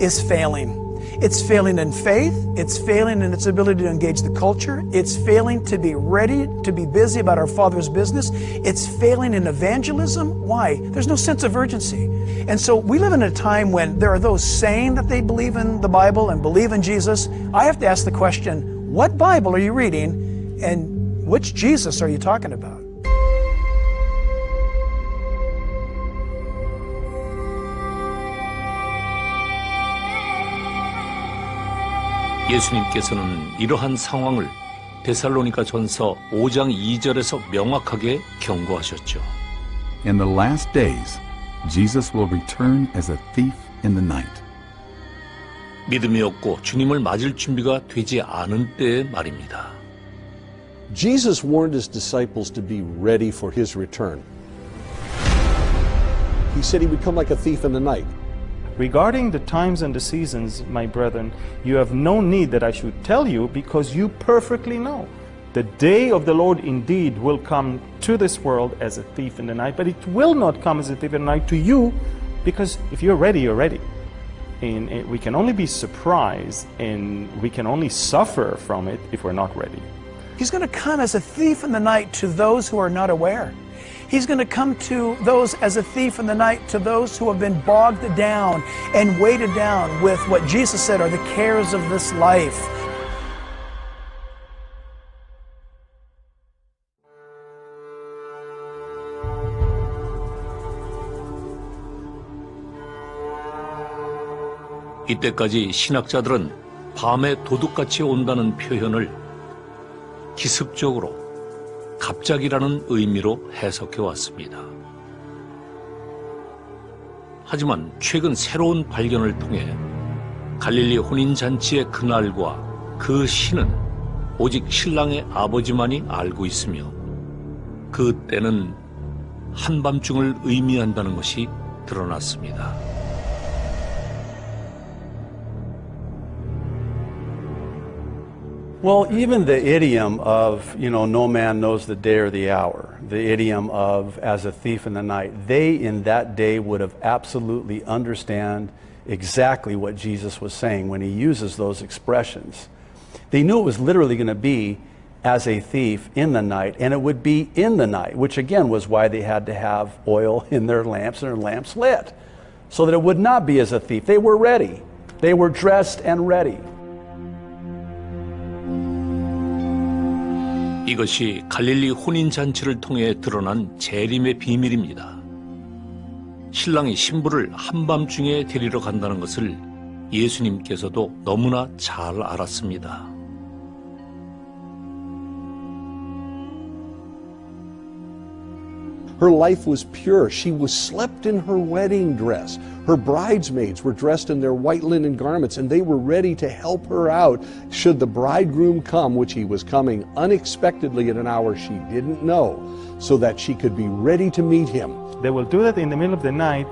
is failing. It's failing in faith, it's failing in its ability to engage the culture, it's failing to be ready to be busy about our Father's business, it's failing in evangelism. Why? There's no sense of urgency. And so we live in a time when there are those saying that they believe in the Bible and believe in Jesus. I have to ask the question, what Bible are you reading and which Jesus are you talking about? 예수님께서는 이러한 상황을 데살로니가전서 5장 2절에서 명확하게 경고하셨죠. In the last days, Jesus will return as a thief in the night. 믿음이 없고 주님을 맞을 준비가 되지 않은 때의 말입니다. Jesus warned his disciples to be ready for his return. He said he would come like a thief in the night. Regarding the times and the seasons, my brethren, you have no need that I should tell you, because you perfectly know. The day of the Lord indeed will come to this world as a thief in the night, but it will not come as a thief in the night to you, because if you're ready, you're ready. And we can only be surprised, and we can only suffer from it if we're not ready. He's going to come as a thief in the night to those who are not aware. He's going to come to those as a thief in the night, to those who have been bogged down and weighted down with what Jesus said are the cares of this life. 이때까지 신학자들은 밤에 도둑같이 온다는 표현을 기습적으로 갑자기라는 의미로 해석해 왔습니다. 하지만 최근 새로운 발견을 통해 갈릴리 혼인잔치의 그날과 그 시는 오직 신랑의 아버지만이 알고 있으며 그 때는 한밤중을 의미한다는 것이 드러났습니다. Well, even the idiom of, no man knows the day or the hour, the idiom of as a thief in the night, they in that day would have absolutely understand exactly what Jesus was saying when he uses those expressions. They knew it was literally going to be as a thief in the night, and it would be in the night, which again was why they had to have oil in their lamps and their lamps lit, so that it would not be as a thief. They were ready. They were dressed and ready. 이것이 갈릴리 혼인잔치를 통해 드러난 재림의 비밀입니다. 신랑이 신부를 한밤중에 데리러 간다는 것을 예수님께서도 너무나 잘 알았습니다. Her life was pure. She was slept in her wedding dress. Her bridesmaids were dressed in their white linen garments, and they were ready to help her out should the bridegroom come, which he was coming unexpectedly at an hour she didn't know, so that she could be ready to meet him. They will do that in the middle of the night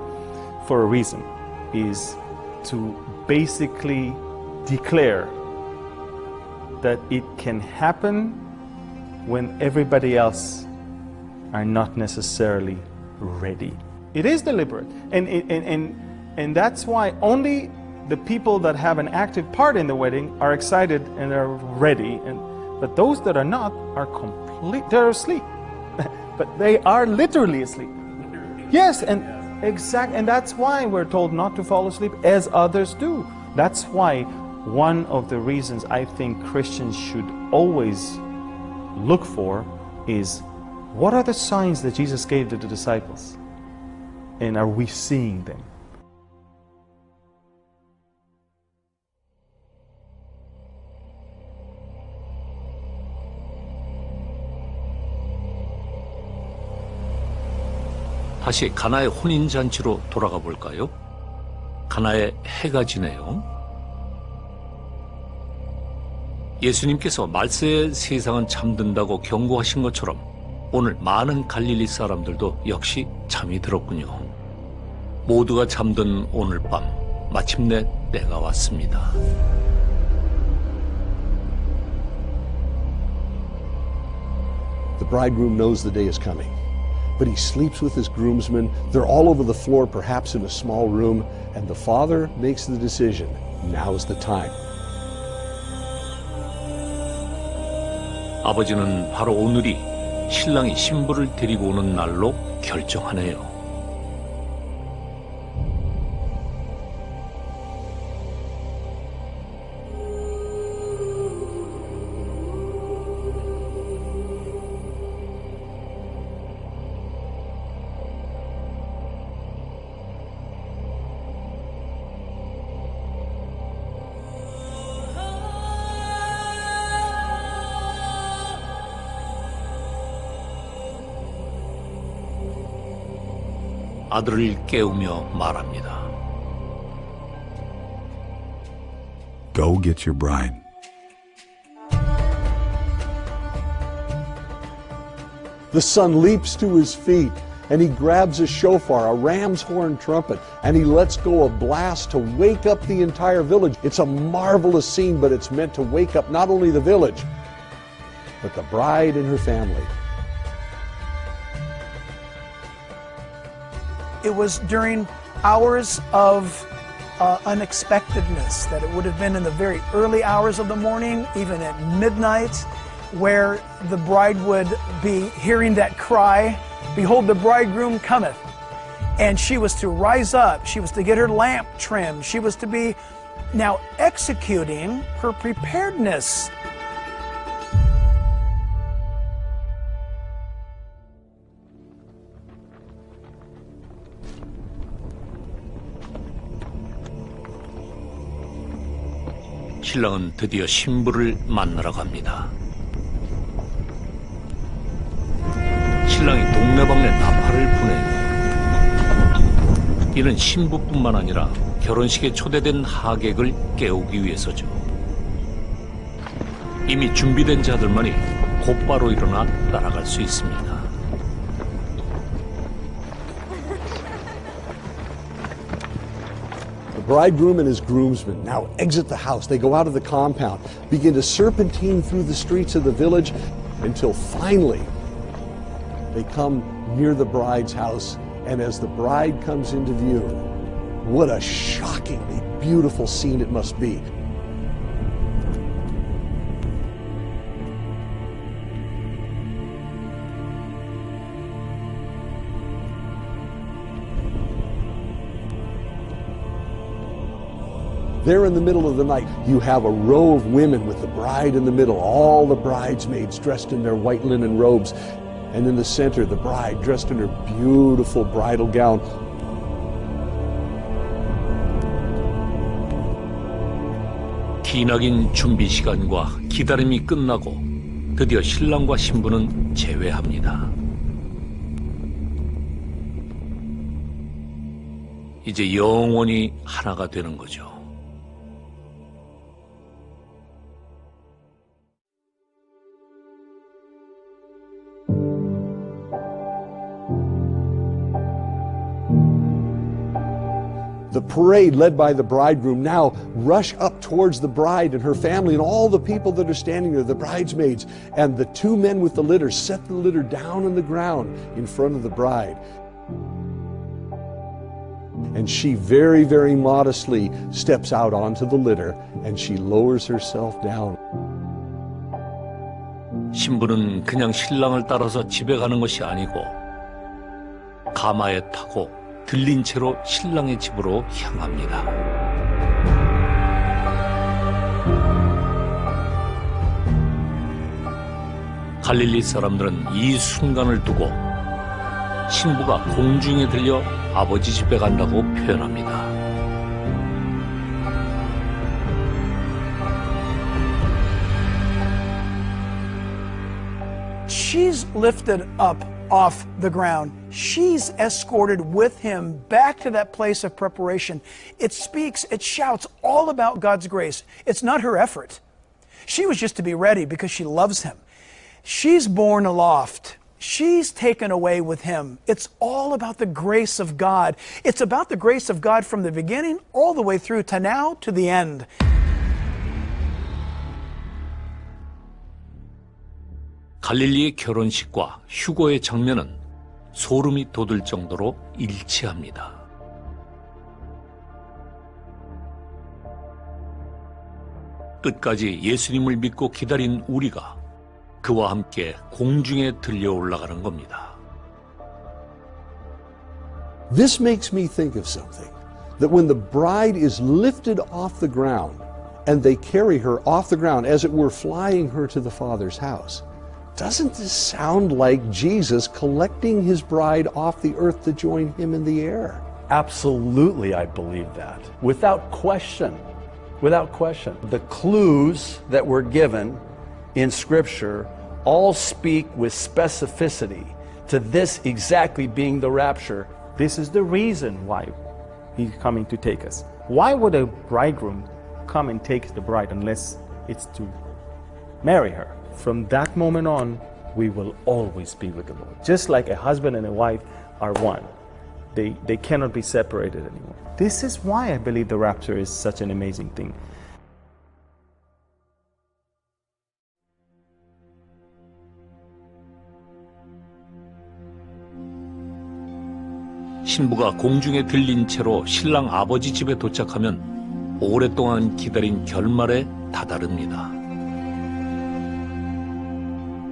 for a reason, is to basically declare that it can happen when everybody else are not necessarily ready. It is deliberate, and that's why only the people that have an active part in the wedding are excited and are ready, but those that are not are they're asleep. But they are literally asleep. Yes, and that's why we're told not to fall asleep as others do. That's why one of the reasons I think Christians should always look for is, what are the signs that Jesus gave to the disciples? And are we seeing them? 다시 가나의 혼인잔치로 돌아가 볼까요? 가나에 해가 지네요. 예수님께서 말세의 세상은 잠든다고 경고하신 것처럼 오늘 많은 갈릴리 사람들도 역시 잠이 들었군요. 모두가 잠든 오늘 밤, 마침내 때가 왔습니다. The bridegroom knows the day is coming, but he sleeps with his groomsmen. They're all over the floor, perhaps in a small room, and the father makes the decision. Now's the time. 아버지는 바로 오늘이 신랑이 신부를 데리고 오는 날로 결정하네요. 아들을 깨우며 말합니다. Go get your bride. The son leaps to his feet, and he grabs a shofar, a ram's horn trumpet, and he lets go a blast to wake up the entire village. It's a marvelous scene, but it's meant to wake up not only the village, but the bride and her family. It was during hours of unexpectedness, that it would have been in the very early hours of the morning, even at midnight, where the bride would be hearing that cry, "Behold, the bridegroom cometh." And she was to rise up, she was to get her lamp trimmed, she was to be now executing her preparedness. 신랑은 드디어 신부를 만나러 갑니다. 신랑이 동네방네 나팔을 부내요. 이는 신부뿐만 아니라 결혼식에 초대된 하객을 깨우기 위해서죠. 이미 준비된 자들만이 곧바로 일어나 따라갈 수 있습니다. The bridegroom and his groomsmen now exit the house. They go out of the compound, begin to serpentine through the streets of the village until finally they come near the bride's house. And as the bride comes into view, what a shockingly beautiful scene it must be. There in the middle of the night, you have a row of women with the bride in the middle, all the bridesmaids dressed in their white linen robes, and in the center, the bride dressed in her beautiful bridal gown. 기나긴 준비 시간과 기다림이 끝나고 드디어 신랑과 신부는 재회합니다. 이제 영원히 하나가 되는 거죠. The The parade led by the bridegroom now rush up towards the bride and her family and all the people that are standing there, the bridesmaids. And the two men with the litter set the litter down on the ground in front of the bride. And she very, very modestly steps out onto the litter and she lowers herself down. 신부는 그냥 신랑을 따라서 집에 가는 것이 아니고 가마에 타고 들린 채로 신랑의 집으로 향합니다. 갈릴리 사람들은 이 순간을 두고 신부가 공중에 들려 아버지 집에 간다고 표현합니다. She's lifted up off the ground. She's escorted with him back to that place of preparation. It speaks, it shouts all about God's grace. It's not her effort. She was just to be ready because she loves him. She's borne aloft. She's taken away with him. It's all about the grace of God. It's about the grace of God from the beginning all the way through to now to the end. 갈릴리의 결혼식과 휴거의 장면은 소름이 돋을 정도로 일치합니다. 끝까지 예수님을 믿고 기다린 우리가 그와 함께 공중에 들려 올라가는 겁니다. This makes me think of something, that when the bride is lifted off the ground and they carry her off the ground, as it were flying her to the Father's house, doesn't this sound like Jesus collecting his bride off the earth to join him in the air? Absolutely, I believe that. Without question. Without question. The clues that were given in Scripture all speak with specificity to this exactly being the rapture. This is the reason why he's coming to take us. Why would a bridegroom come and take the bride unless it's to marry her? From that moment on, we will always be with the Lord. Just like a husband and a wife are one. They cannot be separated anymore. This is why I believe the rapture is such an amazing thing. 신부가 공중에 들린 채로 신랑 아버지 집에 도착하면 오랫동안 기다린 결말에 다다릅니다.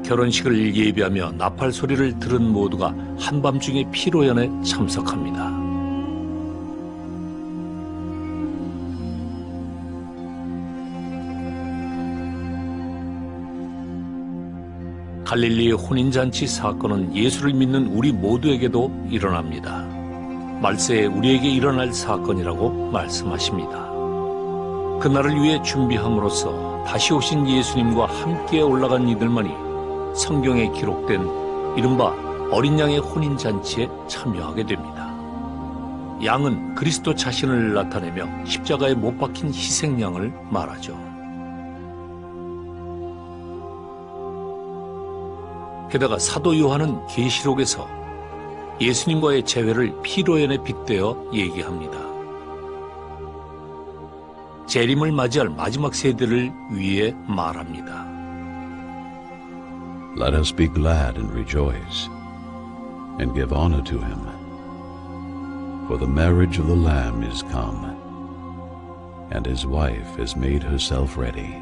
결혼식을 예비하며 나팔 소리를 들은 모두가 한밤중에 피로연에 참석합니다. 갈릴리의 혼인잔치 사건은 예수를 믿는 우리 모두에게도 일어납니다. 말세에 우리에게 일어날 사건이라고 말씀하십니다. 그날을 위해 준비함으로써 다시 오신 예수님과 함께 올라간 이들만이 성경에 기록된 이른바 어린 양의 혼인잔치에 참여하게 됩니다. 양은 그리스도 자신을 나타내며 십자가에 못 박힌 희생양을 말하죠. 게다가 사도 요한은 계시록에서 예수님과의 재회를 피로연에 빗대어 얘기합니다. 재림을 맞이할 마지막 세대를 위해 말합니다. Let us be glad and rejoice, and give honor to him. For the marriage of the Lamb is come, and his wife has made herself ready.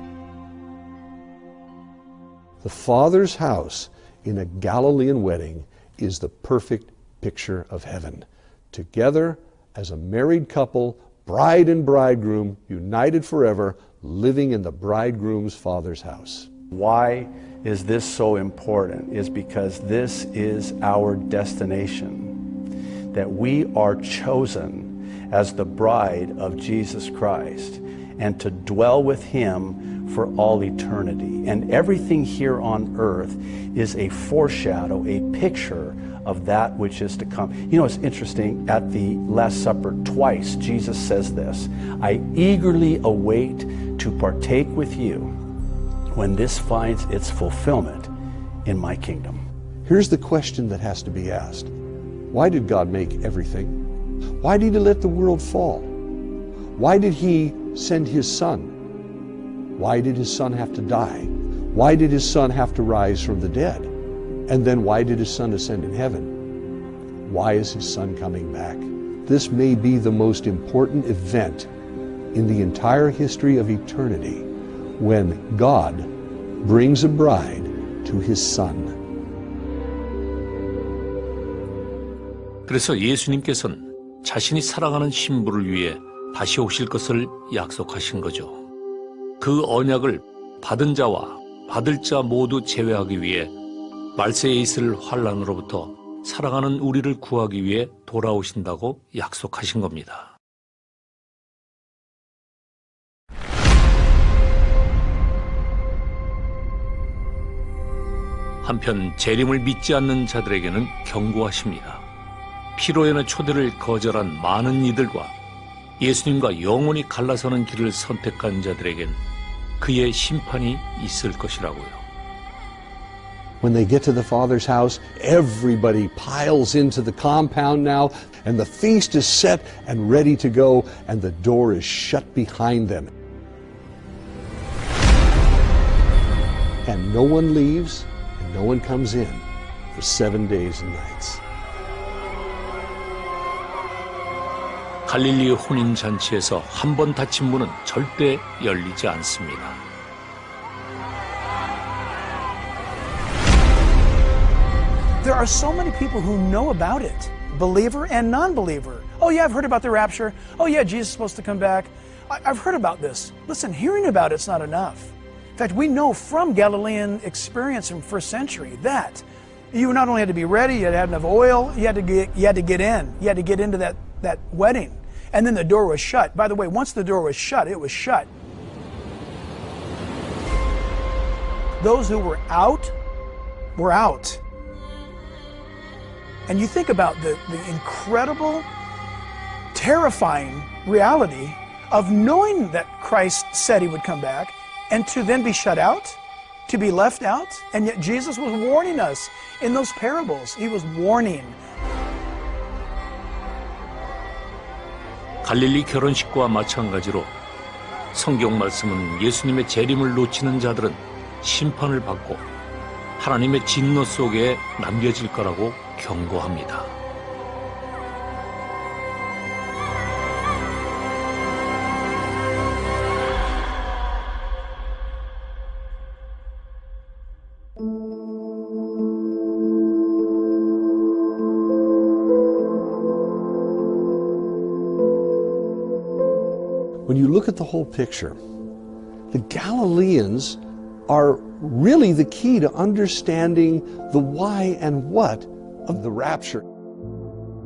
The Father's house in a Galilean wedding is the perfect picture of heaven. Together as a married couple, bride and bridegroom, united forever, living in the bridegroom's Father's house. Why is this so important? Is because this is our destination, that we are chosen as the bride of Jesus Christ and to dwell with him for all eternity. And everything here on earth is a foreshadow, a picture of that which is to come. You know, it's interesting, at the Last Supper, twice Jesus says this: I eagerly await to partake with you when this finds its fulfillment in my kingdom. Here's the question that has to be asked. Why did God make everything? Why did he let the world fall? Why did he send his son? Why did his son have to die? Why did his son have to rise from the dead? And then why did his son ascend in heaven? Why is his son coming back? This may be the most important event in the entire history of eternity when God brings a bride to his son. 그래서 예수님께서는 자신이 사랑하는 신부를 위해 다시 오실 것을 약속하신 거죠. 그 언약을 받은 자와 받을 자 모두 제외하기 위해 말세에 있을 환란으로부터 사랑하는 우리를 구하기 위해 돌아오신다고 약속하신 겁니다. 한편 재림을 믿지 않는 자들에게는 경고하십니다. 피로연의 초대를 거절한 많은 이들과 예수님과 영원히 갈라서는 길을 선택한 자들에겐 그의 심판이 있을 것이라고요. When they get to the Father's house, everybody piles into the compound now, and the feast is set and ready to go, and the door is shut behind them. And no one leaves, and no one comes in for 7 days and nights. 갈릴리 혼인 잔치에서 한 번 닫힌 문은 절대 열리지 않습니다. There are so many people who know about it, believer and non-believer. Oh yeah, I've heard about the rapture. Oh yeah, Jesus is supposed to come back. I've heard about this. Listen, hearing about it's not enough. In fact, we know from Galilean experience in first century that you not only had to be ready, you had to have enough oil, you had to get in. You had to get into that wedding. And then the door was shut. By the way, once the door was shut, it was shut. Those who were out were out. And you think about the incredible, terrifying reality of knowing that Christ said he would come back and to then be shut out, to be left out. And yet Jesus was warning us in those parables. He was warning. 갈릴리 결혼식과 마찬가지로 성경 말씀은 예수님의 재림을 놓치는 자들은 심판을 받고 하나님의 진노 속에 남겨질 거라고 경고합니다. When you look at the whole picture, the Galileans are really the key to understanding the why and what of the rapture.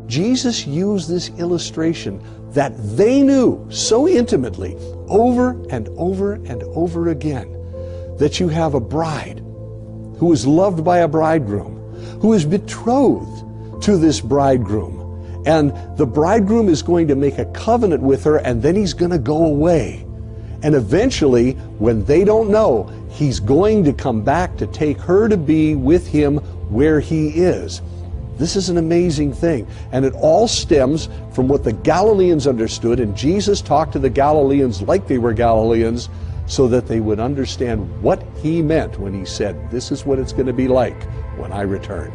Jesus used this illustration that they knew so intimately over and over and over again, that you have a bride who is loved by a bridegroom, who is betrothed to this bridegroom. And the bridegroom is going to make a covenant with her, and then he's going to go away. And eventually, when they don't know, he's going to come back to take her to be with him where he is. This is an amazing thing. And it all stems from what the Galileans understood, and Jesus talked to the Galileans like they were Galileans so that they would understand what he meant when he said, this is what it's going to be like when I return.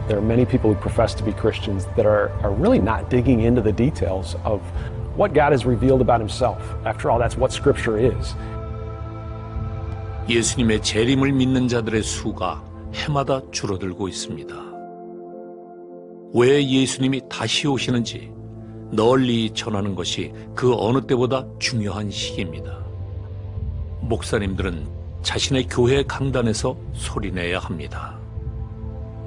There are many people who profess to be Christians that are really not digging into the details of what God has revealed about himself. After all, that's what Scripture is. 예수님의 재림을 믿는 자들의 수가 해마다 줄어들고 있습니다. 왜 예수님이 다시 오시는지 널리 전하는 것이 그 어느 때보다 중요한 시기입니다. 목사님들은 자신의 교회 강단에서 소리내야 합니다.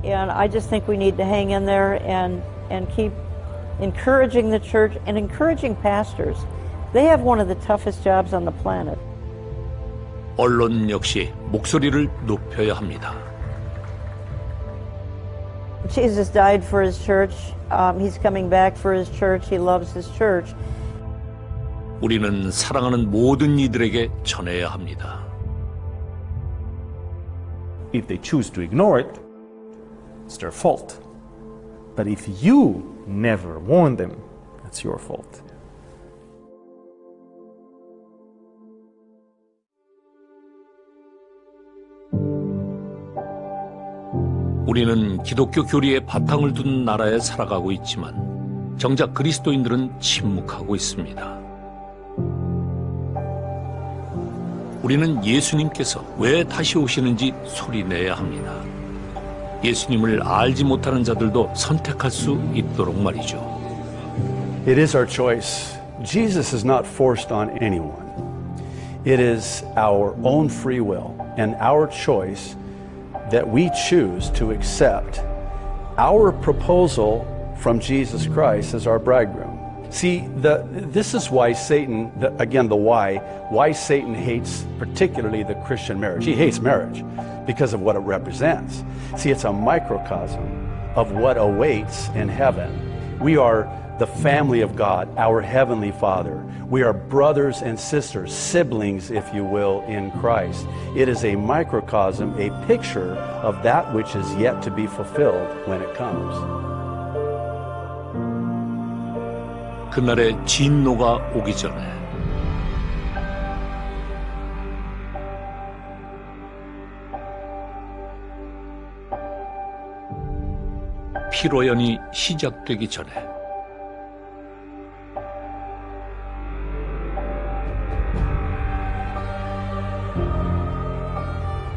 And I just think we need to hang in there and keep encouraging the church and encouraging pastors. They have one of the toughest jobs on the planet. 언론 역시 목소리를 높여야 합니다. Jesus died for his church. He's coming back for his church. He loves his church. 우리는 사랑하는 모든 이들에게 전해야 합니다. If they choose to ignore it, it's their fault. But if you never warn them, that's your fault. 우리는 기독교 교리에 바탕을 둔 나라에 살아가고 있지만 정작 그리스도인들은 침묵하고 있습니다. 우리는 예수님께서 왜 다시 오시는지 소리내야 합니다. 예수님을 알지 못하는 자들도 선택할 수 있도록 말이죠. It is our choice. Jesus is not forced on anyone. It is our own free will and our choice that we choose to accept our proposal from Jesus Christ as our bridegroom. See, this is why Satan, again, why Satan hates particularly the Christian marriage. He hates marriage because of what it represents. See, it's a microcosm of what awaits in heaven. We are the family of God, our Heavenly Father. We are brothers and sisters, siblings, if you will, in Christ. It is a microcosm, a picture of that which is yet to be fulfilled when it comes. 그날의 진노가 오기 전에 피로연이 시작되기 전에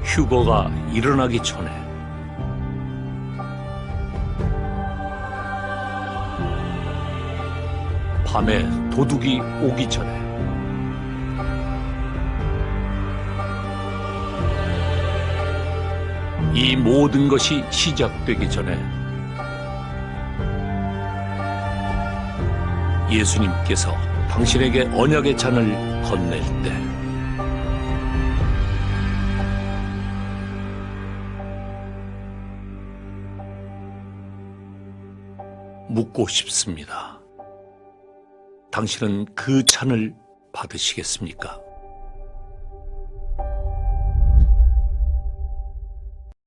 휴거가 일어나기 전에 밤에 도둑이 오기 전에 이 모든 것이 시작되기 전에 예수님께서 당신에게 언약의 잔을 건넬 때 묻고 싶습니다. 당신은 그 잔을 받으시겠습니까?